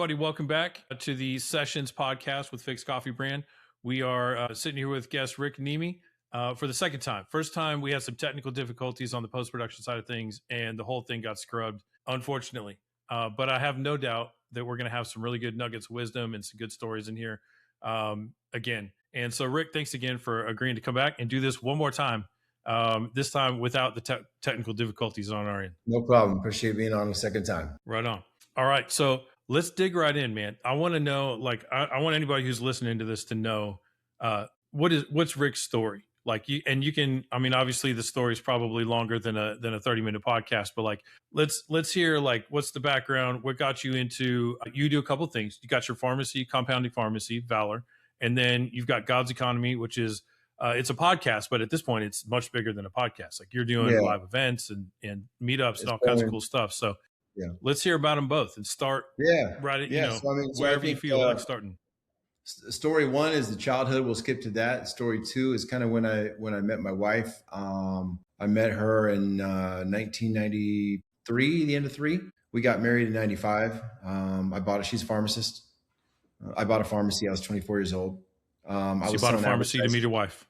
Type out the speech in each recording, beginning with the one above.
everybody. Welcome back to the Sessions podcast with Fix Coffee Brand. We are sitting here with guest Rick Neimi for the second time. First time, we had some technical difficulties on the post-production side of things, and the whole thing got scrubbed, unfortunately. But I have no doubt that we're going to have some really good nuggets of wisdom and some good stories in here again. And so, Rick, thanks again for agreeing to come back and do this one more time, this time without the technical difficulties on our end. No problem. Appreciate being on a second time. Right on. All right. So let's dig right in, man. I want to know, like, I want anybody who's listening to this to know what's Rick's story. Like, you can, I mean, obviously the story is probably longer than a 30-minute podcast, but like, let's hear, like, what's the background? What got you into, you do a couple of things. You got your pharmacy, compounding pharmacy, Valor. And then you've got God's Economy, which is, it's a podcast, but at this point it's much bigger than a podcast. Like, you're doing live events and meetups and all kinds of cool stuff. So let's hear about them both and start right at, wherever you feel like starting. Story one is the childhood. We'll skip to that. Story two is kind of when I met my wife. I met her in 1993, the end of 3. We got married in 95. She's a pharmacist. I bought a pharmacy. I was 24 years old. So you bought a pharmacy to meet your wife.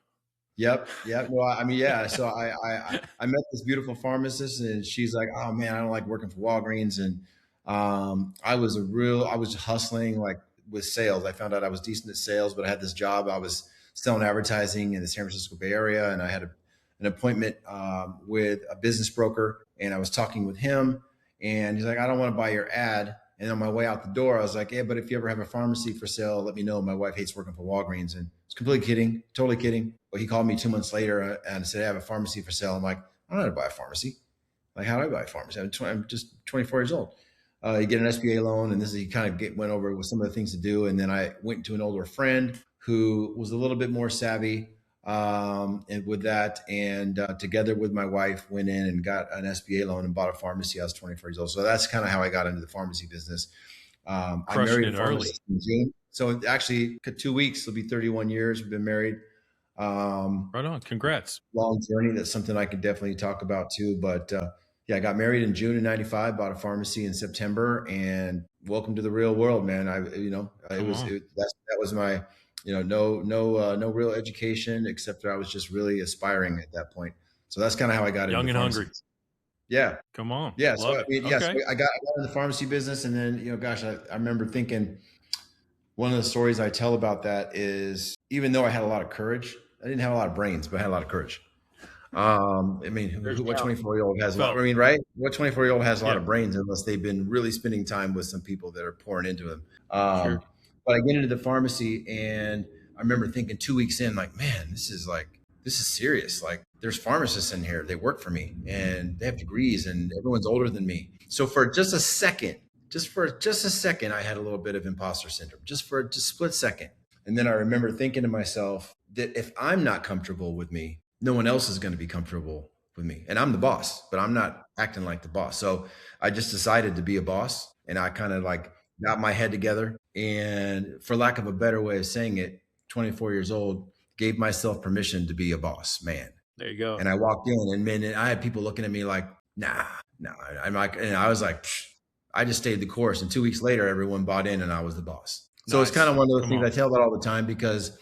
Yep. Well, I mean, yeah. So I met this beautiful pharmacist, and she's like, "Oh man, I don't like working for Walgreens." And I was hustling like with sales. I found out I was decent at sales, but I had this job. I was selling advertising in the San Francisco Bay Area, and I had an appointment with a business broker, and I was talking with him, and he's like, "I don't want to buy your ad." And on my way out the door, I was like, "Yeah, but if you ever have a pharmacy for sale, let me know. My wife hates working for Walgreens." And it's completely kidding, totally kidding. But he called me 2 months later and said, "I have a pharmacy for sale." I'm like, "I don't know how to buy a pharmacy. Like, how do I buy a pharmacy? I'm just 24 years old." You get an SBA loan, and he kind of went over with some of the things to do. And then I went to an older friend who was a little bit more savvy and with that, and together with my wife went in and got an SBA loan and bought a pharmacy. I was 24 years old. So that's kind of how I got into the pharmacy business. I married a pharmacist in June. So actually 2 weeks, it'll be 31 years. We've been married. Right on. Congrats. Long journey. That's something I could definitely talk about too. But I got married in June of 95, bought a pharmacy in September, and welcome to the real world, man. That was my, no real education, except that I was just really aspiring at that point. So that's kind of how I got into young and hungry. Yeah. Come on. Yeah. So I got into the pharmacy business, and then, I remember thinking, one of the stories I tell about that is, even though I had a lot of courage, I didn't have a lot of brains, but I had a lot of courage. What 24-year-old has a lot? I mean, right? What 24-year-old has a lot of brains unless they've been really spending time with some people that are pouring into them. Sure. But I get into the pharmacy, and I remember thinking 2 weeks in, like, man, this is serious. Like, there's pharmacists in here. They work for me, and they have degrees, and everyone's older than me. So for just a second, I had a little bit of imposter syndrome, just a split second. And then I remember thinking to myself that if I'm not comfortable with me, no one else is going to be comfortable with me. And I'm the boss, but I'm not acting like the boss. So I just decided to be a boss, and I kind of like got my head together, and, for lack of a better way of saying it, 24 years old, gave myself permission to be a boss, man. There you go. And I walked in, and man, I had people looking at me like, nah. I'm like, and I was like, I just stayed the course. And 2 weeks later, everyone bought in, and I was the boss. So Nice. It's kind of one of those things I tell about all the time, because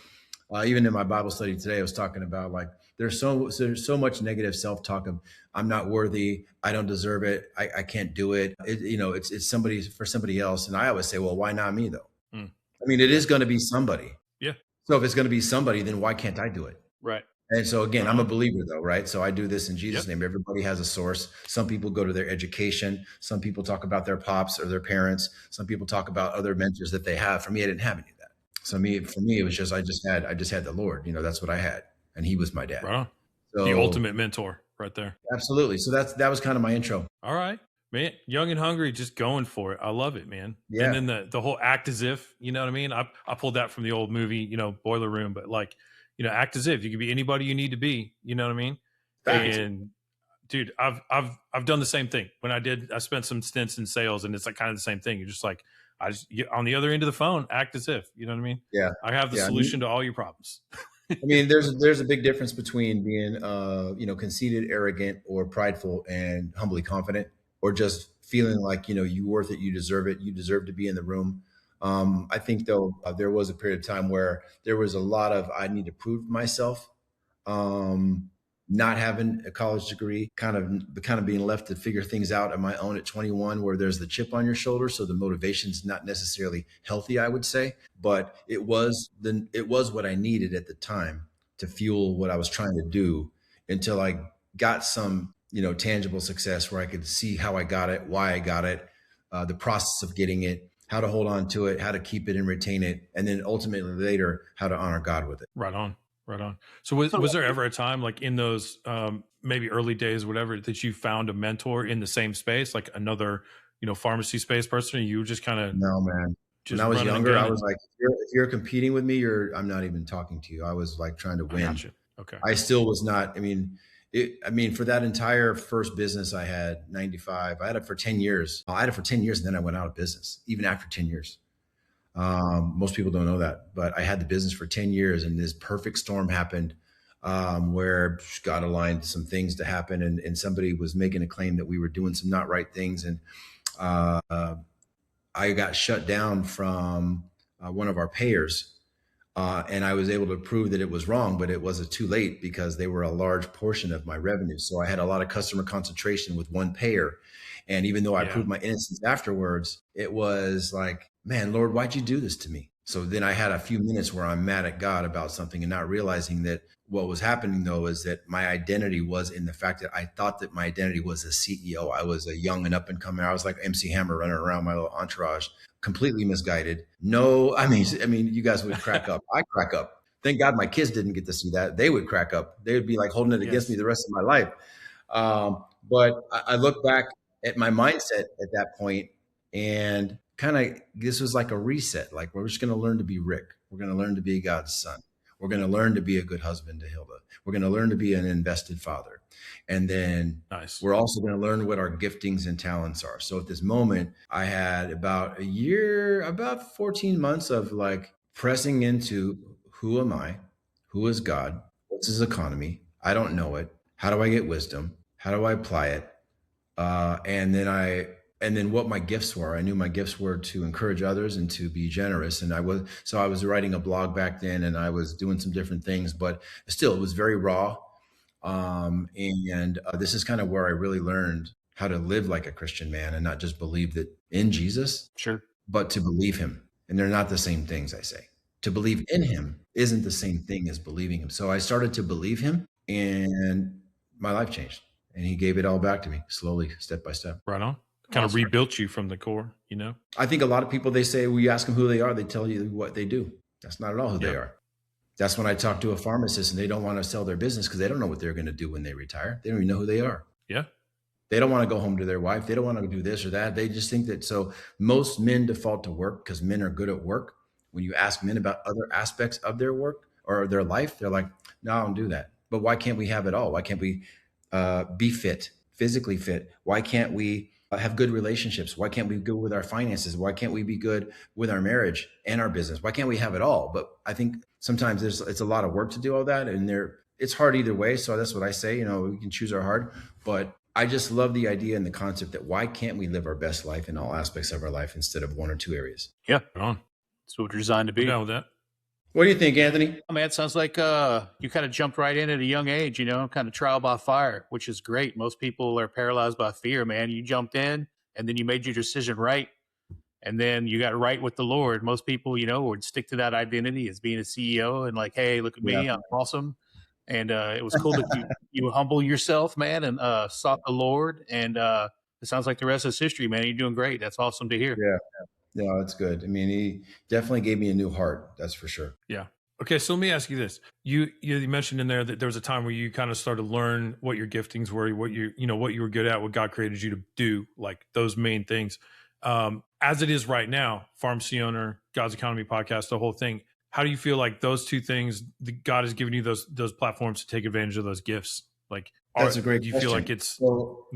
even in my Bible study today, I was talking about, like, there's so much negative self-talk of, I'm not worthy, I don't deserve it, I can't do it. It's somebody for somebody else. And I always say, well, why not me though? I mean, it is going to be somebody. Yeah. So if it's going to be somebody, then why can't I do it? Right. And so again, I'm a believer though, right? So I do this in Jesus' name. Everybody has a source. Some people go to their education. Some people talk about their pops or their parents. Some people talk about other mentors that they have. For me, I didn't have any of that. So for me, it was just, I just had the Lord, that's what I had. And he was my dad. Right on. So, the ultimate mentor right there. Absolutely. So that was kind of my intro. All right, man. Young and hungry, just going for it. I love it, man. Yeah. And then the whole act as if, you know what I mean? I pulled that from the old movie, Boiler Room, but like, act as if you could be anybody you need to be, you know what I mean? Thanks. And dude, I've done the same thing. I spent some stints in sales, and it's like kind of the same thing. You're just like, on the other end of the phone, act as if, you know what I mean? Yeah. I have the solution to all your problems. I mean, there's a big difference between being, conceited, arrogant, or prideful and humbly confident, or just feeling like, you worth it, you deserve to be in the room. I think though, there was a period of time where there was a lot of, I need to prove myself. Um, Not having a college degree, kind of being left to figure things out on my own at 21, where there's the chip on your shoulder. So the motivation's not necessarily healthy, I would say, but it was what I needed at the time to fuel what I was trying to do until I got some, tangible success where I could see how I got it, why I got it, the process of getting it, how to hold on to it, how to keep it and retain it, and then ultimately later, how to honor God with it. Right on. Right on. So was there ever a time like in those maybe early days, whatever, that you found a mentor in the same space, like another, pharmacy space person, and you were just kind of No, man. When just I was running and younger, I gunning? was like, if you're competing with me, I'm not even talking to you. I was like trying to I got win. you. Okay. I still was not. For that entire first business I had, 95, I had it for 10 years. I had it for 10 years and then I went out of business, even after 10 years. Most people don't know that, but I had the business for 10 years and this perfect storm happened, where God aligned some things to happen, and somebody was making a claim that we were doing some not right things. And uh, I got shut down from one of our payers. And I was able to prove that it was wrong, but it wasn't too late because they were a large portion of my revenue. So I had a lot of customer concentration with one payer. And even though I Yeah. proved my innocence afterwards, it was like, man, Lord, why'd you do this to me? So then I had a few minutes where I'm mad at God about something and not realizing that what was happening though is that my identity was in the fact that I thought that my identity was a CEO. I was a young and up and coming. I was like MC Hammer running around my little entourage, completely misguided. No, I mean, you guys would crack up. I crack up. Thank God my kids didn't get to see that. They would crack up. They would be like holding it against me Yes. the rest of my life. But I look back at my mindset at that point, and kind of this was like a reset. Like, we're just going to learn to be Rick. We're going to learn to be God's son. We're going to learn to be a good husband to Hilda. We're going to learn to be an invested father. And then Nice. we're also going to learn what our giftings and talents are. So at this moment, I had about a year, about 14 months of like pressing into, who am I? Who is God? What's his economy? I don't know it. How do I get wisdom? How do I apply it? And then what my gifts were. I knew my gifts were to encourage others and to be generous. And I was writing a blog back then, and I was doing some different things, but still it was very raw. And this is kind of where I really learned how to live like a Christian man and not just believe that in Jesus, Sure. but to believe him. And they're not the same things, I say. To believe in him isn't the same thing as believing him. So I started to believe him, and my life changed. And he gave it all back to me slowly, step by step. Right on. Kind of Awesome. rebuilt you from the core, I think a lot of people, they say, we ask them who they are, they tell you what they do. That's not at all who they Yep. are. That's when I talk to a pharmacist and they don't want to sell their business because they don't know what they're going to do when they retire. They don't even know who they are. Yeah. They don't want to go home to their wife. They don't want to do this or that. They just think that. So most men default to work because men are good at work. When you ask men about other aspects of their work or their life, they're like, no, I don't do that. But why can't we have it all? Why can't we be fit, physically fit? Why can't we have good relationships? Why can't we be good with our finances? Why can't we be good with our marriage and our business? Why can't we have it all? But I think sometimes it's a lot of work to do all that, and it's hard either way. So that's what I say. We can choose our heart, but I just love the idea and the concept that why can't we live our best life in all aspects of our life instead of one or two areas? Yeah, Right on. that's what we're designed to I'm be. down with that. What do you think, Anthony? Oh, man, it sounds like you kind of jumped right in at a young age, kind of trial by fire, which is great. Most people are paralyzed by fear, man. You jumped in and then you made your decision right. And then you got right with the Lord. Most people, would stick to that identity as being a CEO and like, hey, look at Yeah. me, I'm awesome. And it was cool that you humble yourself, man, and sought the Lord. And it sounds like the rest is history, man. You're doing great. That's awesome to hear. Yeah. No, that's good. I mean, he definitely gave me a new heart. That's for sure. Yeah. Okay. So let me ask you this. You mentioned in there that there was a time where you kind of started to learn what your giftings were, what you were good at, what God created you to do, like those main things. As it is right now, Pharmacy Owner, God's Economy podcast, the whole thing. How do you feel like those two things, God has given you those platforms to take advantage of those gifts? Like, That's a great do you question. feel like it's, So,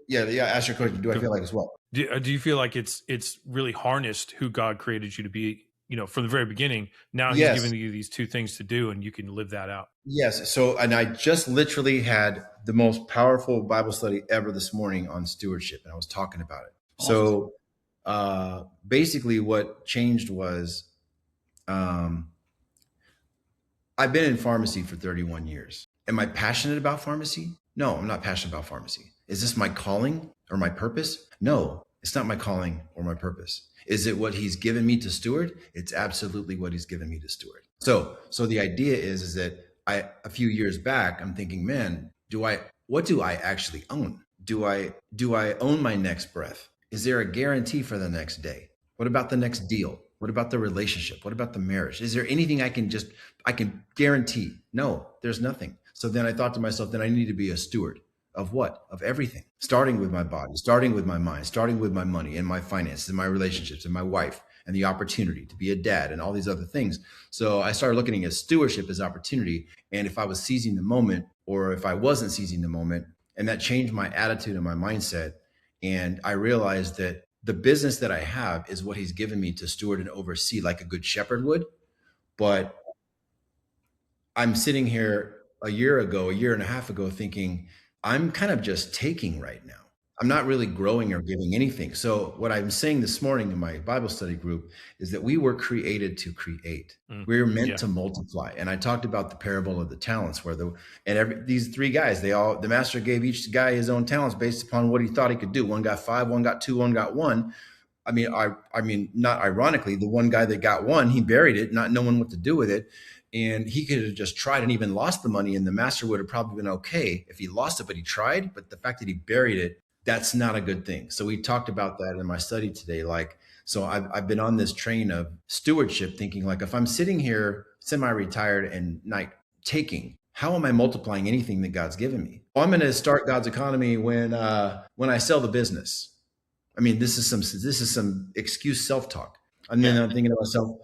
yeah, ask your question. Do I feel like it's what? do you feel like it's really harnessed who God created you to be, from the very beginning. Now he's Yes. giving you these two things to do, and you can live that out. Yes. So, and I just literally had the most powerful Bible study ever this morning on stewardship, and I was talking about it. Awesome. So, basically, what changed was, I've been in pharmacy for 31 years. Am I passionate about pharmacy? No, I'm not passionate about pharmacy. Is this my calling or my purpose? No, it's not my calling or my purpose. Is it what he's given me to steward? It's absolutely what he's given me to steward. So the idea is that a few years back, I'm thinking, man, what do I actually own? Do I own my next breath? Is there a guarantee for the next day? What about the next deal? What about the relationship? What about the marriage? Is there anything I can guarantee? No, there's nothing. So then I thought to myself, then I need to be a steward of what? Of everything, starting with my body, starting with my mind, starting with my money and my finances and my relationships and my wife and the opportunity to be a dad and all these other things. So I started looking at stewardship as opportunity. And if I was seizing the moment or if I wasn't seizing the moment, and that changed my attitude and my mindset. And I realized that the business that I have is what he's given me to steward and oversee like a good shepherd would. But I'm sitting here a year and a half ago, thinking I'm kind of just taking right now. I'm not really growing or giving anything. So what I'm saying this morning in my Bible study group is that we were created to create. We're meant to multiply. And I talked about the parable of the talents where these three guys, the master gave each guy his own talents based upon what he thought he could do. One got 5, one got 2, one got 1. I mean, not ironically, the one guy that got 1, he buried it, not knowing what to do with it. And he could have just tried and even lost the money, and the master would have probably been okay if he lost it, but he tried. But the fact that he buried it, that's not a good thing. So we talked about that in my study today. So I've been on this train of stewardship, thinking like, if I'm sitting here semi-retired and not taking, how am I multiplying anything that God's given me? Well, I'm going to start God's economy when I sell the business. I mean, this is some excuse self-talk. And then I'm thinking to myself,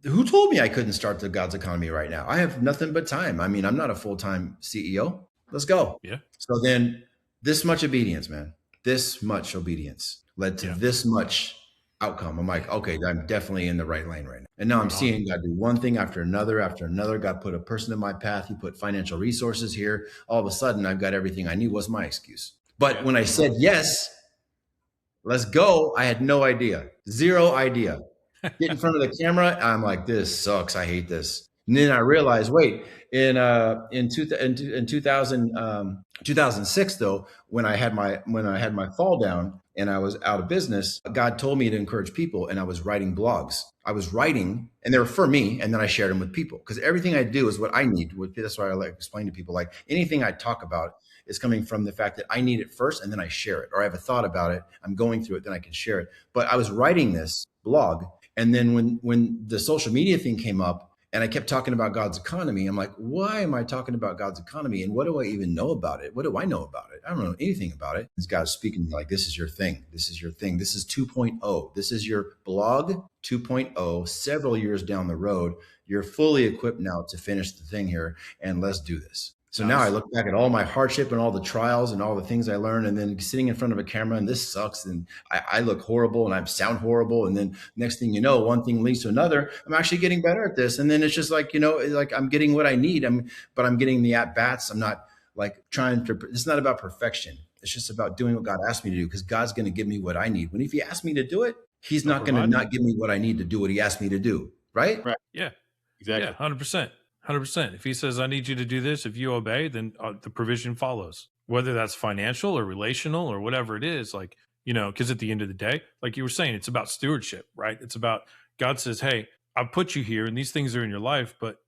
who told me I couldn't start the God's economy right now? I have nothing but time. I mean, I'm not a full-time CEO. Let's go. Yeah. So then this much obedience, man, this much obedience led to this much outcome. I'm like, okay, I'm definitely in the right lane right now. And now I'm seeing God do one thing after another. God put a person in my path. He put financial resources here. All of a sudden, I've got everything I need. What's my excuse? But when I said yes, let's go, I had no idea, zero idea. Get in front of the camera, I'm like, this sucks. I hate this. And then I realized, wait, in 2006 though, when I had my fall down and I was out of business, God told me to encourage people, and I was writing blogs. I was writing, and they were for me, and then I shared them with people, because everything I do is what I need. That's why I like to explain to people, like, anything I talk about is coming from the fact that I need it first, and then I share it, or I have a thought about it, I'm going through it, then I can share it. But I was writing this blog, and then when the social media thing came up, and I kept talking about God's economy, I'm like, why am I talking about God's economy? And what do I even know about it? What do I know about it? I don't know anything about it. This guy's speaking like, this is your thing. This is your thing. This is 2.0. This is your blog 2.0, several years down the road. You're fully equipped now to finish the thing here, and let's do this. So now I look back at all my hardship and all the trials and all the things I learned, and then sitting in front of a camera, and this sucks, and I look horrible and I sound horrible. And then next thing you know, one thing leads to another. I'm actually getting better at this. And then it's just like, like I'm getting what I need. But I'm getting the at-bats. I'm not like it's not about perfection. It's just about doing what God asked me to do, because God's going to give me what I need. When if he asked me to do it, he's not going to not give me what I need to do what he asked me to do. Right? Right. Yeah. Exactly. Yeah. 100%. 100%. If he says, I need you to do this, if you obey, then the provision follows, whether that's financial or relational or whatever it is. Like, because at the end of the day, like you were saying, it's about stewardship, right? It's about, God says, hey, I've put you here and these things are in your life, but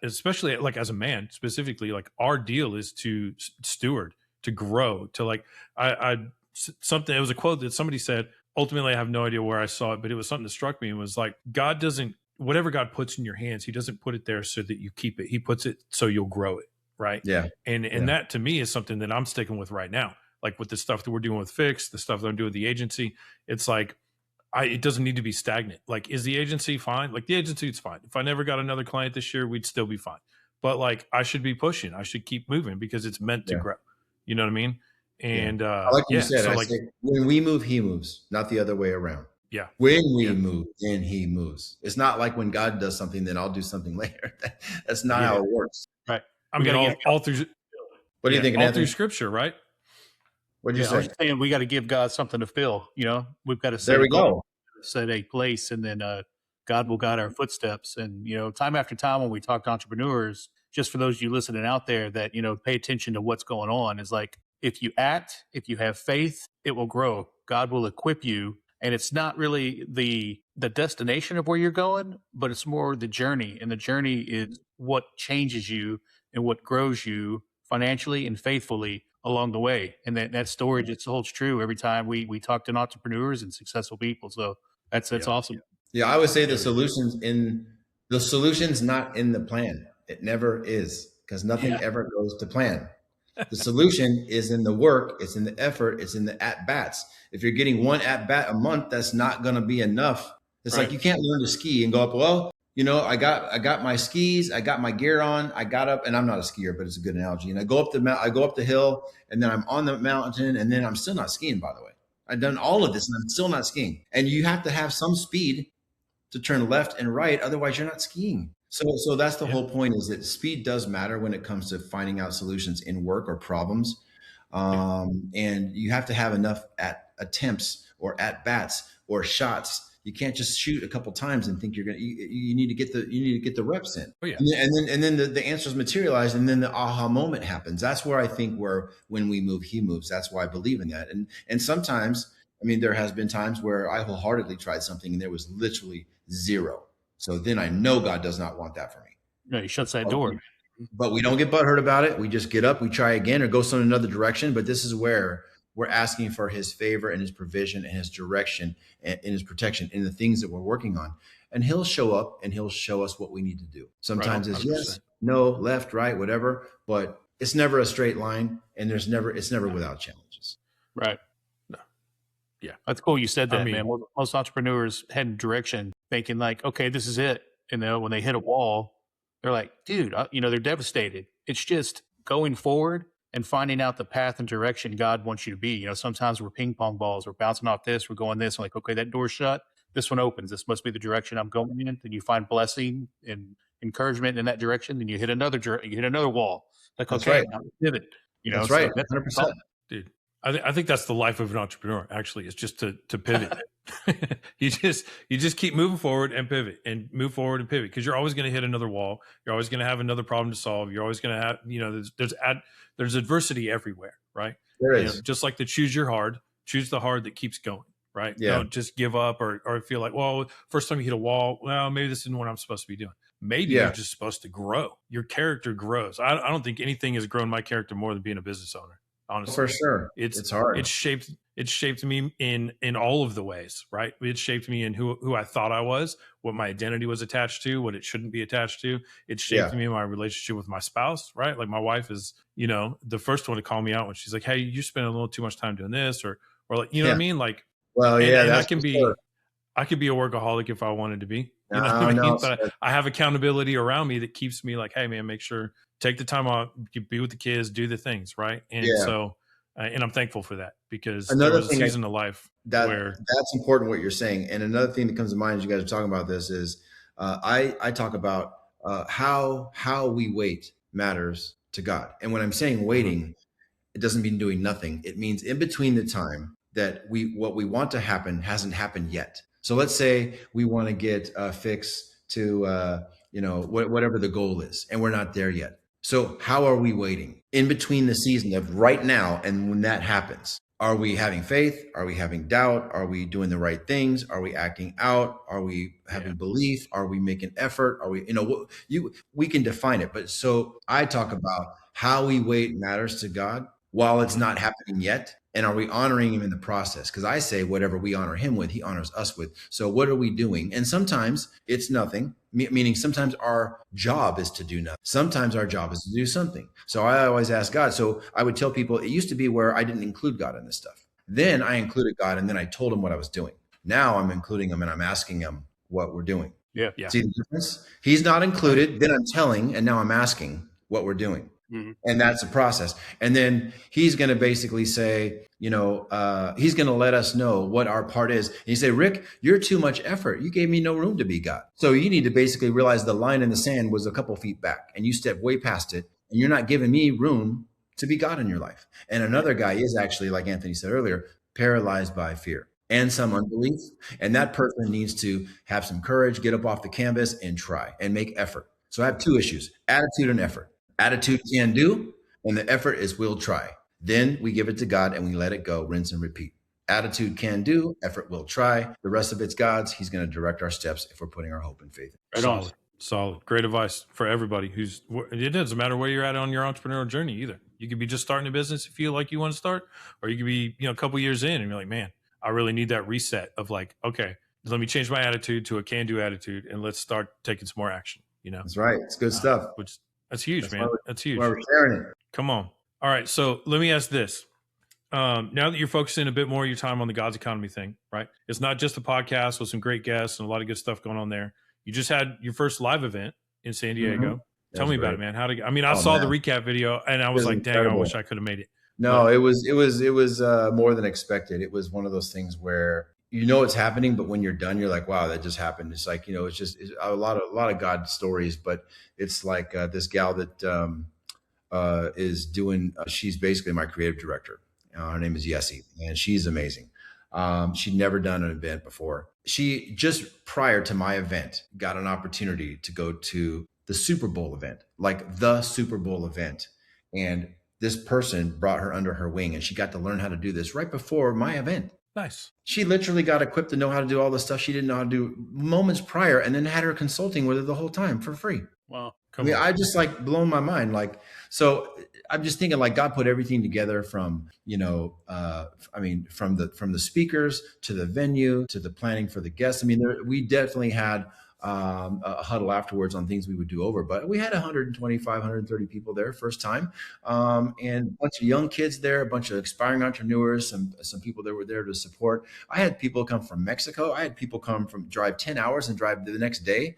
especially like as a man specifically, like our deal is to steward, to grow, to like, it was a quote that somebody said, ultimately, I have no idea where I saw it, but it was something that struck me and was like, whatever God puts in your hands, he doesn't put it there so that you keep it. He puts it so you'll grow it. Right. Yeah. And that to me is something that I'm sticking with right now. Like with the stuff that we're doing with Fix, the stuff that I'm doing with the agency, it's like, it doesn't need to be stagnant. Like, is the agency fine? Like the agency's fine. If I never got another client this year, we'd still be fine. But like, I should be pushing, I should keep moving because it's meant to grow. You know what I mean? And like you said, when we move, he moves, not the other way around. Yeah. When we Yeah. move, then he moves. It's not like when God does something, then I'll do something later. That's not Yeah. how it works. Right. I We mean, got to give. all through, What are you yeah, thinking, all through Anthony? scripture, right? What did you Yeah, I was say? just saying we got to give God something to fill. You know, we've got to There set a we goal, go. set a place, and then God will guide our footsteps. And time after time when we talk to entrepreneurs, just for those of you listening out there that pay attention to what's going on, is like if you act, if you have faith, it will grow. God will equip you, and it's not really the destination of where you're going, but it's more the journey, and the journey is what changes you and what grows you financially and faithfully along the way. And that story just holds true every time we talk to entrepreneurs and successful people. So that's Yeah. awesome. Yeah, I would say Yeah. the solution's not in the plan. It never is, because nothing Yeah. ever goes to plan. The solution is in the work, it's in the effort, it's in the at bats. If you're getting one at bat a month, that's not going to be enough. It's Right. like you can't learn to ski and go up, well, I got my skis, I got my gear on, I got up, and I'm not a skier, but it's a good analogy. And I go up the hill, and then I'm on the mountain, and then I'm still not skiing, by the way. I've done all of this and I'm still not skiing. And you have to have some speed to turn left and right, otherwise you're not skiing. So that's the whole point, is that speed does matter when it comes to finding out solutions in work or problems. And you have to have enough at attempts or at bats or shots. You can't just shoot a couple times and think you're gonna. You need to get the reps in. Oh, yeah. And then the answers materialize, and then the aha moment happens. That's where I think when we move, he moves. That's why I believe in that. And sometimes, I mean, there has been times where I wholeheartedly tried something and there was literally zero. So then I know God does not want that for me. No, he shuts that door. But we don't get butthurt about it. We just get up, we try again, or go in another direction. But this is where we're asking for his favor and his provision and his direction and his protection in the things that we're working on. And he'll show up and he'll show us what we need to do. Sometimes it's yes, no, left, right, whatever. But it's never a straight line, and it's never without challenges. Right. No. Yeah. That's cool you said that, I mean, man. Most entrepreneurs head direction thinking like, okay, this is it. And then when they hit a wall, they're like, dude, they're devastated. It's just going forward and finding out the path and direction God wants you to be. Sometimes we're ping pong balls. We're bouncing off this. We're going this. I'm like, okay, that door's shut. This one opens. This must be the direction I'm going in. Then you find blessing and encouragement in that direction. Then you hit another wall. Like, That's okay, right. now pivot. That's right. So 100%. Dude, I think that's the life of an entrepreneur. Actually, is just to pivot. you just keep moving forward and pivot and move forward and pivot, because you're always going to hit another wall. You're always going to have another problem to solve. You're always going to have there's adversity everywhere, right? There is. Just like the choose the hard that keeps going, right? Yeah. Don't just give up or feel like, well, first time you hit a wall, well, maybe this isn't what I'm supposed to be doing. Maybe you're just supposed to grow. Your character grows. I don't think anything has grown my character more than being a business owner. Honestly, for sure, it's hard. It shaped me in all of the ways, right? It shaped me in who I thought I was, what my identity was attached to, what it shouldn't be attached to. It shaped me in my relationship with my spouse, right? Like my wife is, the first one to call me out when she's like, "Hey, you're spending a little too much time doing this," or like, what I mean? Like, well, yeah, and I could be a workaholic if I wanted to be. You know what I mean? But I have accountability around me that keeps me like, hey, man, make sure take the time off, be with the kids, do the things, right? And so, and I'm thankful for that, because there was a season of life where that's important what you're saying. And another thing that comes to mind as you guys are talking about this is I talk about how we wait matters to God. And when I'm saying waiting, it doesn't mean doing nothing. It means in between the time that what we want to happen hasn't happened yet. So let's say we want to get a fix to whatever the goal is, and we're not there yet. So how are we waiting in between the season of right now and when that happens? Are we having faith? Are we having doubt? Are we doing the right things? Are we acting out? Are we having belief? Are we making effort? Are we, we can define it. But so I talk about how we wait matters to God while it's not happening yet. And are we honoring him in the process? Because I say whatever we honor him with, he honors us with. So what are we doing? And sometimes it's nothing, meaning sometimes our job is to do nothing. Sometimes our job is to do something. So I always ask God. So I would tell people, it used to be where I didn't include God in this stuff. Then I included God, and then I told him what I was doing. Now I'm including him and I'm asking him what we're doing. Yeah. See the difference? He's not included. Then I'm telling, and now I'm asking what we're doing. Mm-hmm. And that's the process. And then he's going to basically say, he's going to let us know what our part is. And you say, Rick, you're too much effort. You gave me no room to be God. So you need to basically realize the line in the sand was a couple feet back and you stepped way past it. And you're not giving me room to be God in your life. And another guy is actually, like Anthony said earlier, paralyzed by fear and some unbelief. And that person needs to have some courage, get up off the canvas and try and make effort. So I have two issues: attitude and effort. Attitude can do, and the effort is will try. Then we give it to God and we let it go, rinse and repeat. Attitude can do, effort will try. The rest of it's God's. He's going to direct our steps if we're putting our hope and faith. Solid. Great advice for everybody it doesn't matter where you're at on your entrepreneurial journey either. You could be just starting a business if you feel like you want to start, or you could be, a couple years in and you're like, man, I really need that reset of like, okay, let me change my attitude to a can-do attitude and let's start taking some more action, That's right. It's good stuff. That's huge, man. That's huge. We're sharing it. Come on. All right. So let me ask this. Now that you're focusing a bit more of your time on the God's Economy thing, right? It's not just a podcast with some great guests and a lot of good stuff going on there. You just had your first live event in San Diego. Mm-hmm. Tell me about it, man. I saw the recap video and I was like, dang, I wish I could have made it. No, it was more than expected. It was one of those things where it's happening, but when you're done, you're like, wow, that just happened. It's like, it's a lot of God stories, but it's like this gal that is doing, she's basically my creative director. Her name is Yessie, and she's amazing. She'd never done an event before. She, just prior to my event, got an opportunity to go to the Super Bowl event, like the Super Bowl event. And this person brought her under her wing and she got to learn how to do this right before my event. Nice. She literally got equipped to know how to do all the stuff she didn't know how to do moments prior, and then had her consulting with her the whole time for free. Wow. I just like blown my mind. Like, so I'm just thinking like God put everything together from, from the speakers to the venue to the planning for the guests. We definitely had a huddle afterwards on things we would do over, but we had 125, 130 people there first time. And a bunch of young kids there, a bunch of aspiring entrepreneurs, some people that were there to support. I had people come from Mexico. I had people drive 10 hours and drive the next day,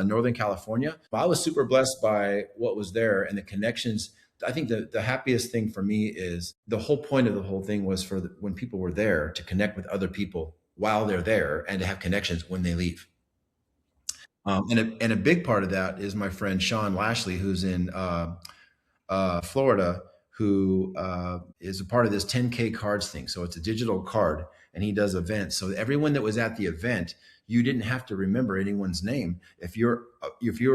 Northern California. I was super blessed by what was there and the connections. I think the happiest thing for me is the whole point of the whole thing was when people were there to connect with other people while they're there and to have connections when they leave. And a big part of that is my friend Sean Lashley, who's in Florida, who is a part of this 10K cards thing. So it's a digital card, and he does events. So everyone that was at the event, you didn't have to remember anyone's name. If you're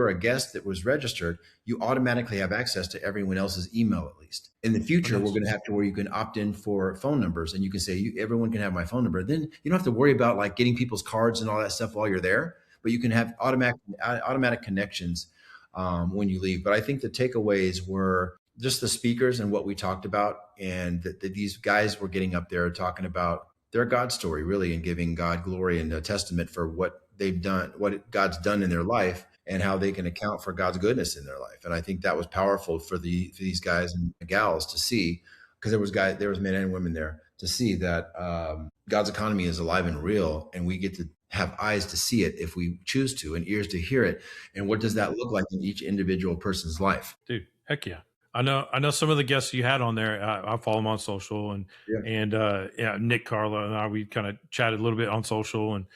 a guest that was registered, you automatically have access to everyone else's email, at least. In the future, we're going to have to where you can opt in for phone numbers, and you can say everyone can have my phone number. Then you don't have to worry about like getting people's cards and all that stuff while you're there. But you can have automatic connections when you leave. But I think the takeaways were just the speakers and what we talked about, and that these guys were getting up there talking about their God story, really, and giving God glory and a testament for what they've done, what God's done in their life, and how they can account for God's goodness in their life. And I think that was powerful for these guys and gals to see, because there was men and women there, to see that God's economy is alive and real, and we get to have eyes to see it if we choose to, and ears to hear it. And what does that look like in each individual person's life? Dude, heck yeah. I know some of the guests you had on there. I follow them on social, and Nick, Carla, and we kind of chatted a little bit on social, and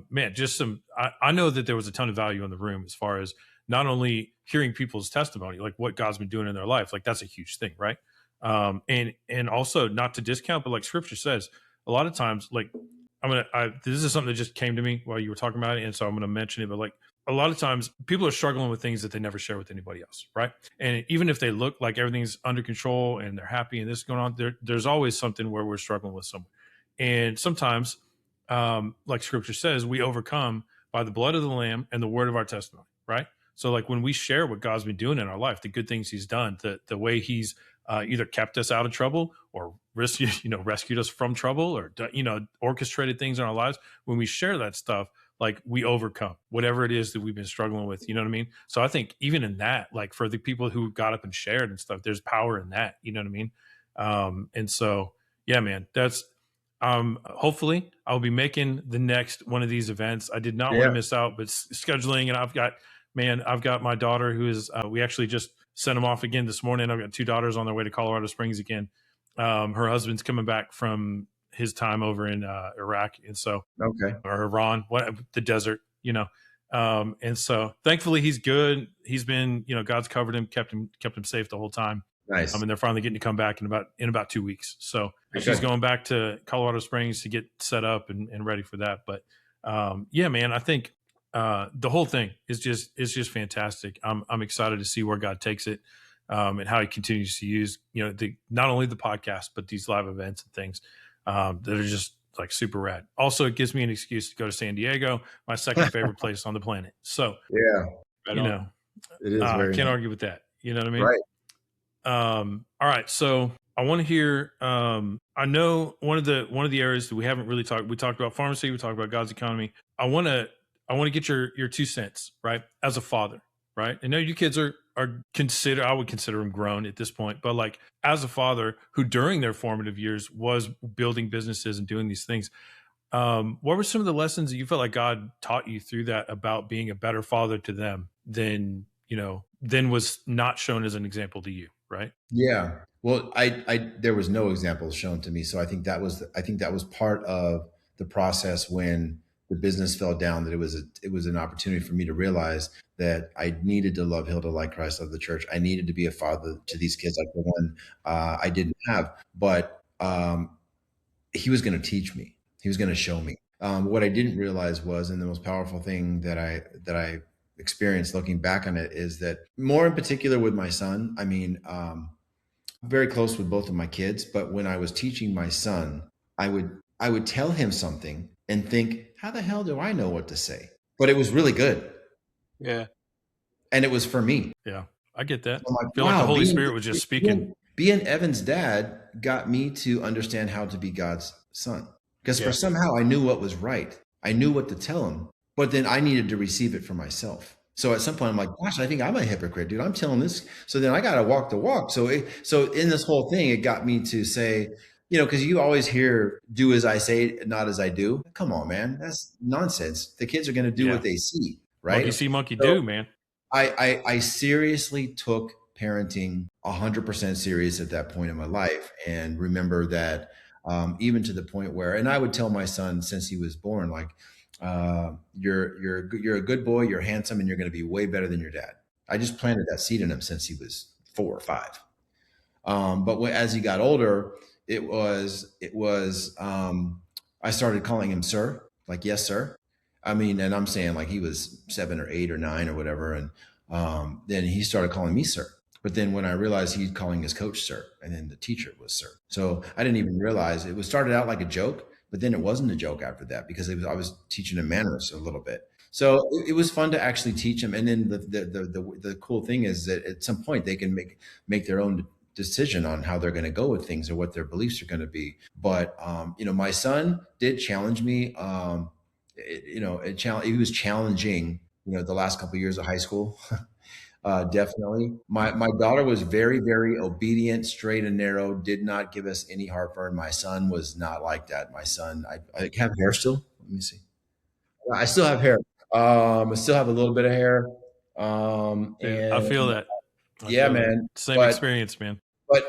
man, just I know that there was a ton of value in the room as far as not only hearing people's testimony, like what God's been doing in their life, like that's a huge thing, right? And also not to discount, but like Scripture says, a lot of times, like this is something that just came to me while you were talking about it, and so I'm going to mention it. But like a lot of times, people are struggling with things that they never share with anybody else, right? And even if they look like everything's under control and they're happy and this is going on, there's always something where we're struggling with someone. And sometimes, like Scripture says, we overcome by the blood of the Lamb and the word of our testimony, right? So like when we share what God's been doing in our life, the good things He's done, the way He's either kept us out of trouble or rescued us from trouble, or orchestrated things in our lives. When we share that stuff, like we overcome whatever it is that we've been struggling with. You know what I mean? So I think even in that, like for the people who got up and shared and stuff, there's power in that. You know what I mean? And so yeah, man, that's hopefully I'll be making the next one of these events. I did not want to miss out, but scheduling, and I've got man, I've got my daughter who is, we actually just sent them off again this morning. I've got 2 daughters on their way to Colorado Springs again. Her husband's coming back from his time over in Iraq. And so, Okay. or Iran, the desert, and so thankfully he's good. He's been, God's covered him, kept him safe the whole time. Nice. And they're finally getting to come back in about 2 weeks. So Okay. she's going back to Colorado Springs to get set up and ready for that. But yeah, man, I think the whole thing is just fantastic. I'm excited to see where God takes it, and how he continues to use, not only the podcast, but these live events and things that are just like super rad. Also, it gives me an excuse to go to San Diego, my second favorite place on the planet. So yeah, it is. I can't argue with that. You know what I mean? Right. All right. So I want to hear, I know one of the areas that we haven't really we talked about pharmacy, we talked about God's economy. I want to get your 2 cents, right? As a father, right? I know you kids are I would consider them grown at this point, but like as a father who during their formative years was building businesses and doing these things, what were some of the lessons that you felt like God taught you through that about being a better father to them than was not shown as an example to you, right? Yeah. Well, I there was no example shown to me, so I think that was part of the process when the business fell down. That it was an opportunity for me to realize that I needed to love Hilda like Christ loved the church. I needed to be a father to these kids like the one I didn't have, but he was going to teach me. He was going to show me. What I didn't realize was, and the most powerful thing that I experienced looking back on it, is that more in particular with my son. I mean, very close with both of my kids, but when I was teaching my son, I would tell him something and think, how the hell do I know what to say? But it was really good. Yeah. And it was for me. Yeah, I get that. I'm like, I feel like the Holy Spirit was just speaking. Being Evan's dad got me to understand how to be God's son. Because for somehow I knew what was right. I knew what to tell him, but then I needed to receive it for myself. So at some point I'm like, gosh, I think I'm a hypocrite, dude. I'm telling this. So then I got to walk the walk. So in this whole thing, it got me to say, because you always hear, do as I say, not as I do. Come on, man. That's nonsense. The kids are going to do what they see, right? Monkey see, monkey do, man. I seriously took parenting 100% serious at that point in my life, and remember that even to the point where, and I would tell my son since he was born, like, you're a good boy, you're handsome, and you're going to be way better than your dad. I just planted that seed in him since he was 4 or 5. But as he got older, it was I started calling him sir, like, yes, sir. I mean, and I'm saying like he was 7 or 8 or 9 or whatever. And then he started calling me sir. But then when I realized he's calling his coach sir, and then the teacher was sir. So I didn't even realize it started out like a joke, but then it wasn't a joke after that, because I was teaching him manners a little bit. So it was fun to actually teach him. And then the cool thing is that at some point they can make their own decision on how they're going to go with things or what their beliefs are going to be. But my son did challenge me. He was challenging, the last couple of years of high school. Definitely. My daughter was very, very obedient, straight and narrow, did not give us any heartburn. My son was not like that. My son, I have hair still. Let me see. I still have hair. I still have a little bit of hair. And I feel that. Man. Same experience, man. But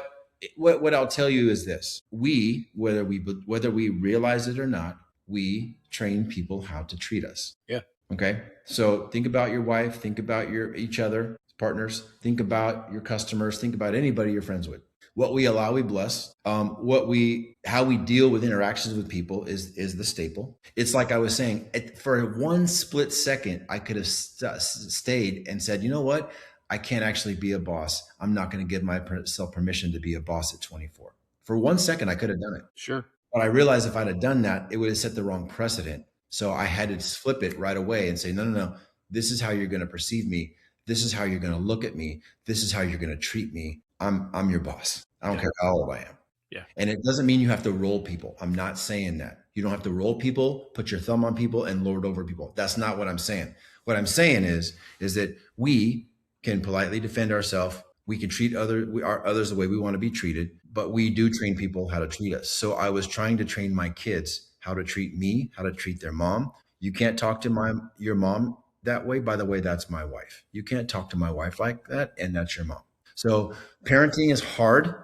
what I'll tell you is this: whether we realize it or not, we train people how to treat us. Yeah. Okay. So think about your wife, think about each other, partners, think about your customers, think about anybody you're friends with. What we allow, we bless. How we deal with interactions with people is the staple. It's like I was saying, for one split second, I could have stayed and said, you know what? I can't actually be a boss. I'm not going to give myself permission to be a boss at 24. For 1 second, I could have done it. Sure. But I realized if I'd have done that, it would have set the wrong precedent. So I had to flip it right away and say, no. This is how you're going to perceive me. This is how you're going to look at me. This is how you're going to treat me. I'm your boss. I don't care how old I am. Yeah. And it doesn't mean you have to roll people. I'm not saying that. You don't have to roll people, put your thumb on people, and lord over people. That's not what I'm saying. What I'm saying is that we can politely defend ourselves. We can treat others the way we want to be treated, but we do train people how to treat us. So I was trying to train my kids how to treat me, how to treat their mom. You can't talk to your mom that way, by the way, that's my wife. You can't talk to my wife like that, and that's your mom. So parenting is hard.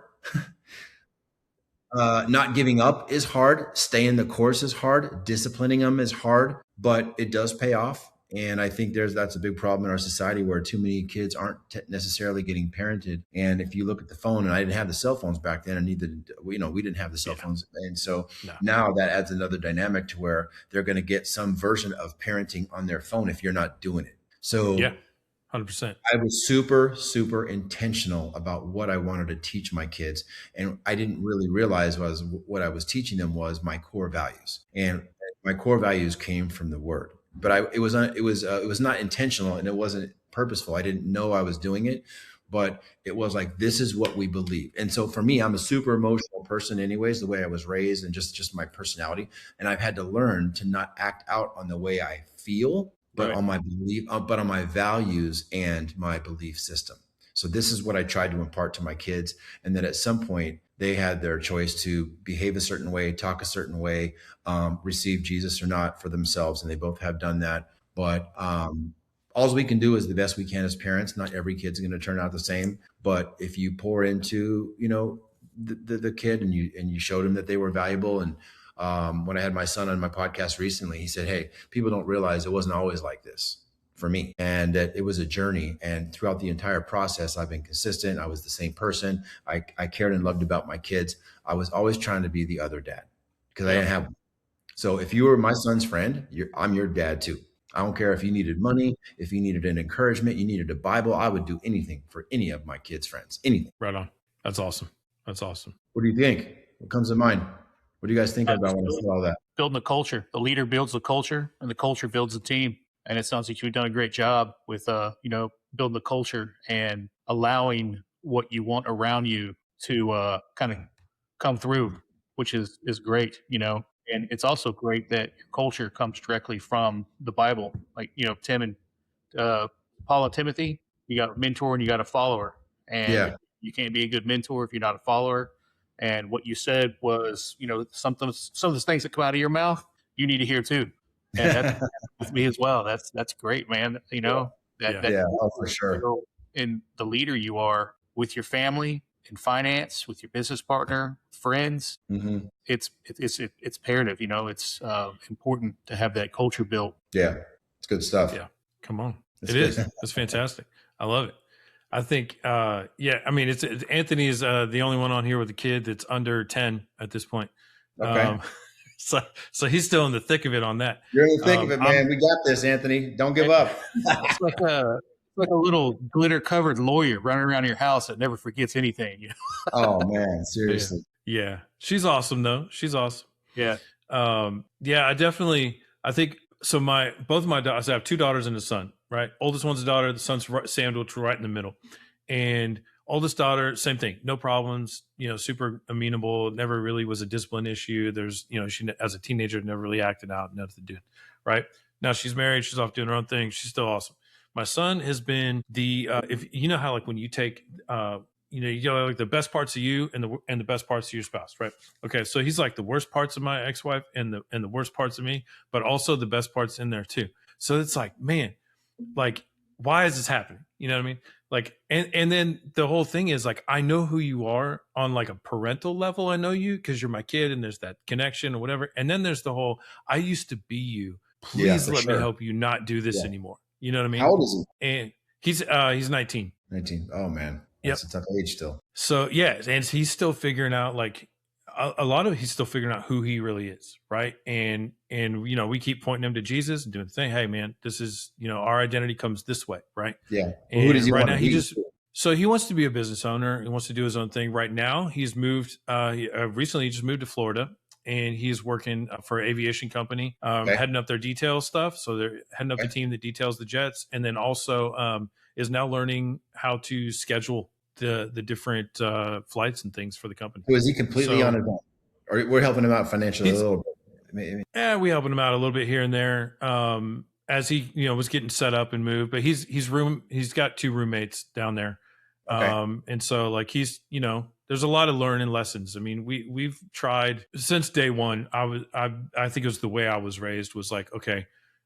Not giving up is hard. Staying the course is hard. Disciplining them is hard, but it does pay off. And I think that's a big problem in our society where too many kids aren't necessarily getting parented. And if you look at the phone, and I didn't have the cell phones back then, and neither, we didn't have the cell phones. And so now that adds another dynamic to where they're going to get some version of parenting on their phone if you're not doing it. So yeah, 100%. I was super, super intentional about what I wanted to teach my kids. And I didn't really realize what I was teaching them was my core values. And my core values came from the word. But it was not intentional, and it wasn't purposeful. I didn't know I was doing it, but it was like, this is what we believe. And so for me, I'm a super emotional person anyways, the way I was raised and just my personality. And I've had to learn to not act out on the way I feel, but on my belief, but on my values and my belief system. So this is what I tried to impart to my kids. And then at some point they had their choice to behave a certain way, talk a certain way, receive Jesus or not for themselves. And they both have done that. But all we can do is the best we can as parents. Not every kid's going to turn out the same. But if you pour into, the kid and you showed them that they were valuable. And when I had my son on my podcast recently, he said, hey, people don't realize it wasn't always like this for me, and that it was a journey. And throughout the entire process, I've been consistent. I was the same person. I cared and loved about my kids. I was always trying to be the other dad because I didn't have one. So if you were my son's friend, I'm your dad too. I don't care if you needed money, if you needed an encouragement, you needed a Bible. I would do anything for any of my kids' friends, anything. Right on. That's awesome. That's awesome. What do you think? What comes to mind? What do you guys think about when I say all that? Building a culture. The leader builds the culture, and the culture builds the team. And it sounds like you've done a great job with, building the culture and allowing what you want around you to kind of come through, which is great, And it's also great that your culture comes directly from the Bible. Like, Tim and Paul and Timothy, you got a mentor and you got a follower. And you can't be a good mentor if you're not a follower. And what you said was, some of the things that come out of your mouth, you need to hear too. And that's with me as well. That's great, man. For sure. And the leader you are with your family, in finance, with your business partner, friends, it's imperative. It's important to have that culture built. Yeah, it's good stuff. Yeah, come on, It's fantastic. I love it. I think, it's Anthony is the only one on here with a kid that's under 10 at this point. Okay. So he's still in the thick of it on that. You're in the thick of it, man. We got this, Anthony. Don't give up. It's like a little glitter covered lawyer running around your house that never forgets anything. Oh man, seriously. Yeah. She's awesome though. She's awesome. Yeah. I think so. Both of my daughters, I have two daughters and a son, right? Oldest one's a daughter. The son's sandwiched right in the middle. And oldest daughter, same thing, no problems, super amenable, never really was a discipline issue. There's, she as a teenager never really acted out, nothing to do, right? Now she's married, she's off doing her own thing. She's still awesome. My son has been if you know how like when you take, you got like the best parts of you and the best parts of your spouse, right? Okay, so he's like the worst parts of my ex-wife and the worst parts of me, but also the best parts in there too. So it's like, man, like, why is this happening? You know what I mean? Like, and then the whole thing is like, I know who you are on like a parental level. I know you because you're my kid and there's that connection or whatever. And then there's the whole, I used to be you. Please let me help you not do this anymore. You know what I mean? How old is he? And he's 19. 19. Oh man. That's a tough age still. So yeah. And he's still figuring out like he's still figuring out who he really is. Right. And we keep pointing him to Jesus and doing the thing. Hey man, this is, our identity comes this way. Right. Yeah. Well, who does he right now so he wants to be a business owner. He wants to do his own thing. Right now he's moved, recently he just moved to Florida and he's working for an aviation company, heading up their detail stuff. So they're heading up the team that details the jets. And then also is now learning how to schedule the different flights and things for the company. So is he completely on his own? Or we're helping him out financially a little bit? Maybe. Yeah, we helping him out a little bit here and there as he was getting set up and moved. But he's got two roommates down there, and so like he's there's a lot of learning lessons. I mean, we've tried since day one. I think it was the way I was raised was like, okay,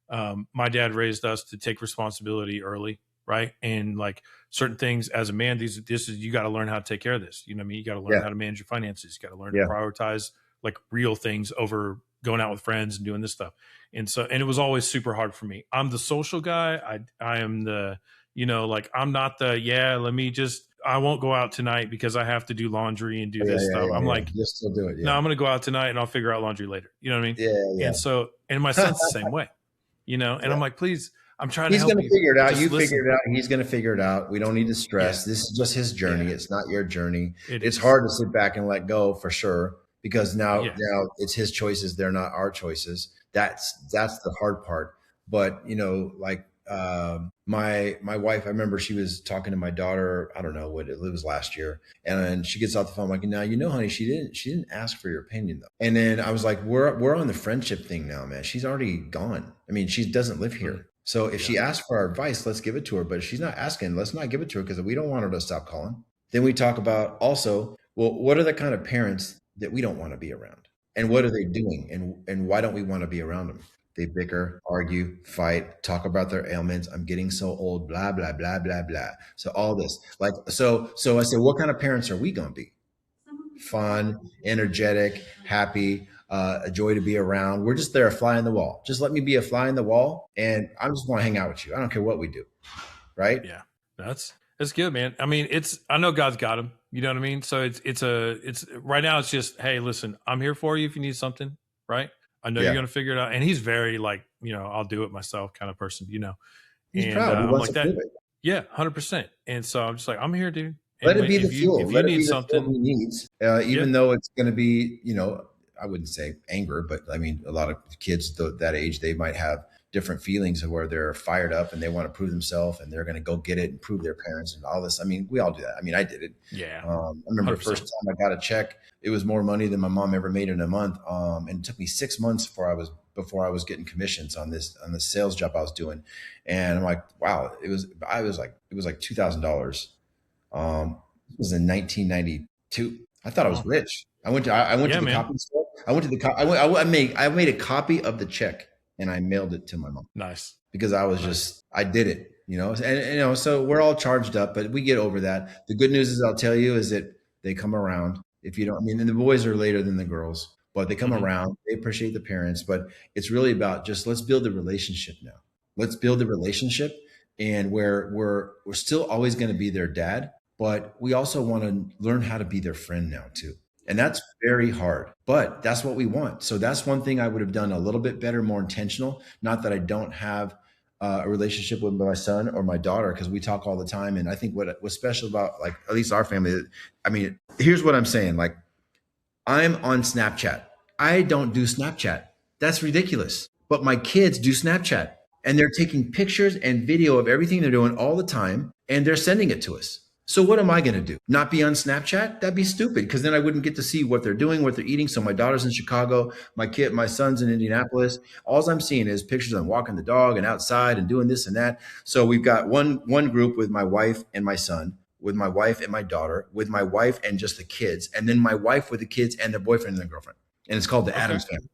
my dad raised us to take responsibility early, right? And like certain things as a man, this is, you got to learn how to take care of this. You know what I mean? You got to learn Yeah. how to manage your finances. You got to learn to Yeah. prioritize like real things over going out with friends and doing this stuff. And so, and it was always super hard for me. I'm the social guy. I am the, you know, like I'm not the, I won't go out tonight because I have to do laundry and do this stuff. I'm like, You'll still do it. no, I'm going to go out tonight and I'll figure out laundry later. You know what I mean? Yeah. And so, and my son's the same way, you know, and I'm like, please, I'm trying to He's help going to you. figure it out. Just You listen. figure it out. He's going to figure it out. We don't need to stress. Yeah. This is just his journey. Yeah. It's not your journey. It It's is. hard to sit back and let go for sure, because now Yeah. it's his choices. They're not our choices. That's the hard part. But you know, like my wife, I remember she was talking to my daughter. I don't know what it was last year, and she gets off the phone like, "Now you know, honey, she didn't ask for your opinion though." And then I was like, "We're on the friendship thing now, man. She's already gone. I mean, she doesn't live here." So if she asks for our advice, let's give it to her. But if she's not asking, let's not give it to her, because we don't want her to stop calling. Then we talk about also, well, what are the kind of parents that we don't want to be around? And what are they doing? And why don't we want to be around them? They bicker, argue, fight, talk about their ailments. I'm getting so old, blah, blah, blah, blah, blah. So all this, like, so I said, what kind of parents are we going to be? Fun, energetic, happy, a joy to be around. We're just there, a fly in the wall. Just let me be a fly in the wall, and I just want to hang out with you. I don't care what we do, right? Yeah, that's good, man. I mean, I know God's got him. You know what I mean? So it's right now. It's just, hey, listen, I'm here for you if you need something, right? I know you're going to figure it out. And he's very like, you know, I'll do it myself kind of person, you know. He's proud. He I'm wants like to that. do it. Yeah, 100%. And so I'm just like, I'm here, dude. Let it be the fuel. If you need something he needs, even though it's going to be, you know, I wouldn't say anger, but I mean, a lot of kids that age, they might have different feelings of where they're fired up and they want to prove themselves and they're going to go get it and prove their parents and all this. I mean, we all do that. I mean, I did it. Yeah. I remember 100%. The first time I got a check, it was more money than my mom ever made in a month. And it took me 6 months before I was getting commissions on the sales job I was doing. And I'm like, wow, it was like $2,000. It was in 1992. I thought I was rich. I went to the copy store. I made a copy of the check and I mailed it to my mom. Nice. Because I did it, you know, and you know, so we're all charged up, but we get over that. The good news is, I'll tell you, is that they come around. If you don't, I mean, and the boys are later than the girls, but they come around, they appreciate the parents, but it's really about just, let's build the relationship now. Let's build the relationship, and where we're still always going to be their dad, but we also want to learn how to be their friend now too. And that's very hard, but that's what we want. So that's one thing I would have done a little bit better, more intentional. Not that I don't have a relationship with my son or my daughter, because we talk all the time. And I think what's special about, like, at least our family, I mean, here's what I'm saying. Like, I'm on Snapchat. I don't do Snapchat. That's ridiculous. But my kids do Snapchat, and they're taking pictures and video of everything they're doing all the time, and they're sending it to us. So what am I going to do? Not be on Snapchat? That'd be stupid, because then I wouldn't get to see what they're doing, what they're eating. So my daughter's in Chicago, my son's in Indianapolis. All I'm seeing is pictures of them walking the dog and outside and doing this and that. So we've got one group with my wife and my son, with my wife and my daughter, with my wife and just the kids, and then my wife with the kids and their boyfriend and their girlfriend. And it's called the Addams Family.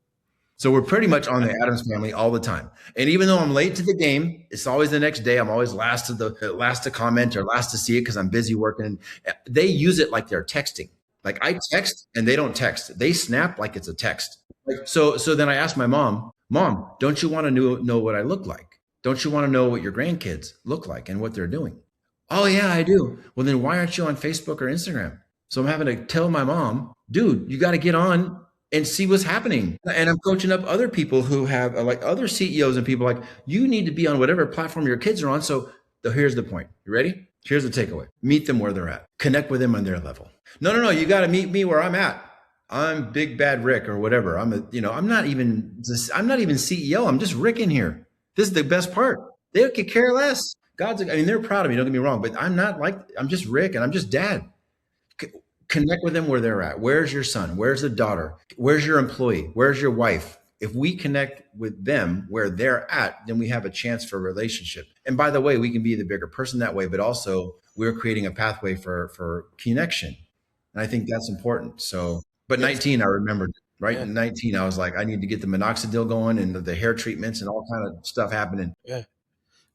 So we're pretty much on the Addams Family all the time. And even though I'm late to the game, it's always the next day. I'm always last to comment or last to see it, because I'm busy working. They use it like they're texting. Like, I text and they don't text. They snap like it's a text. So then I asked my mom, don't you want to know what I look like? Don't you want to know what your grandkids look like and what they're doing? Oh yeah, I do. Well, then why aren't you on Facebook or Instagram? So I'm having to tell my mom, dude, you got to get on and see what's happening. And I'm coaching up other people who have like other CEOs and people, like, you need to be on whatever platform your kids are on. So here's the point. You ready? Here's the takeaway. Meet them where they're at. Connect with them on their level. No. You got to meet me where I'm at. I'm Big Bad Rick or whatever. I'm not even CEO. I'm just Rick in here. This is the best part. They could care less. They're proud of me. Don't get me wrong, but I'm just Rick, and I'm just dad. Connect with them where they're at. Where's your son? Where's the daughter? Where's your employee? Where's your wife? If we connect with them where they're at, then we have a chance for a relationship. And by the way, we can be the bigger person that way, but also we're creating a pathway for connection. And I think that's important. So, but 19, I remembered Right Yeah. in 19, I was like, I need to get the minoxidil going and the hair treatments and all kind of stuff happening. Yeah.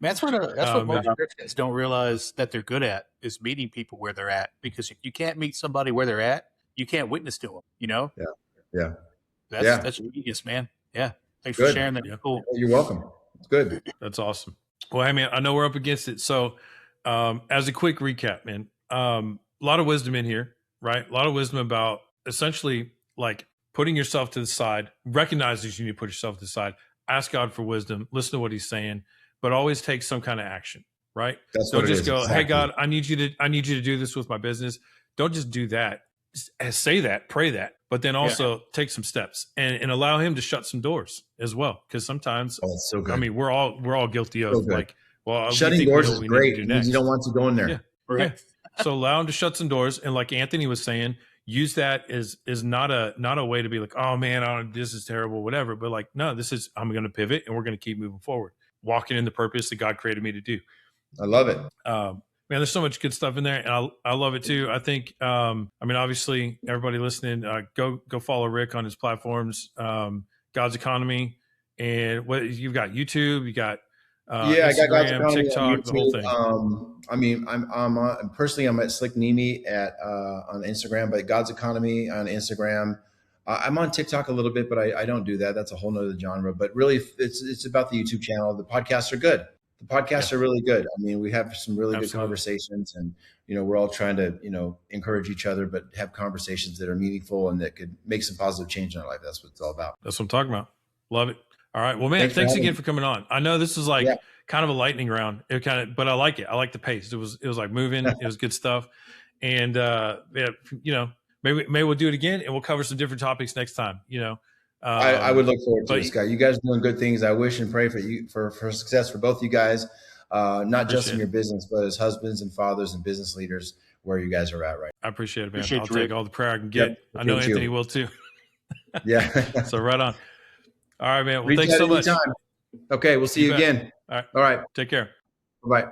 That's what Oh most man. Christians don't realize that they're good at is meeting people where they're at. Because if you can't meet somebody where they're at, you can't witness to them. You know, Yeah. Yeah. that's Yeah. genius, man. Yeah, thanks for Good. sharing that. Yeah. Cool. You're welcome. It's good. That's awesome. Well, I mean, I know we're up against it. So, as a quick recap, man, a lot of wisdom in here, right? A lot of wisdom about essentially like putting yourself to the side, recognize that you need to put yourself to the side, ask God for wisdom, listen to what he's saying, but always take some kind of action, right? That's Don't what it just is. go, hey, Exactly. God, I need you to do this with my business. Don't just do that. Say that, pray that, but then also take some steps and allow him to shut some doors as well. Because sometimes, Oh, it's so good. I mean, we're all guilty of So good. like, well, we Shutting think we doors know is what we need to great. do It means next. you don't want to go in there. Yeah. Right. Yeah. So allow him to shut some doors. And like Anthony was saying, use that as not a way to be like, oh man, this is terrible, whatever. But like, no, I'm going to pivot and we're going to keep moving forward, walking in the purpose that God created me to do. I love it. Man, there's so much good stuff in there, and I love it too. I think, I mean, obviously, everybody listening, go follow Rick on his platforms, God's Economy, and what you've got YouTube, you got Yeah, I got God's Instagram, Economy on TikTok, the whole thing. YouTube. I mean, I'm personally I'm at Slick Neimi at on Instagram, but God's Economy on Instagram. I'm on TikTok a little bit, but I don't do that. That's a whole nother genre. But really, it's about the YouTube channel. The podcasts are good. The podcasts are really good. I mean, we have some really good conversations, and we're all trying to encourage each other, but have conversations that are meaningful and that could make some positive change in our life. That's what it's all about. That's what I'm talking about. Love it. All right. Well, man, thanks again for coming on. I know this is like kind of a lightning round. But I like it. I like the pace. It was like moving. It was good stuff. And maybe we'll do it again and we'll cover some different topics next time. I would look forward to this, guy. You guys are doing good things. I wish and pray for you for success for both you guys, not just in your business, but as husbands and fathers and business leaders where you guys are at right now. I appreciate it, man. I'll take all the prayer I can get. Yep, I know Anthony will too. Yeah. So right on. All right, man. Well, Reach thanks so much. Okay. We'll see you again. All right. All right. Take care. Bye.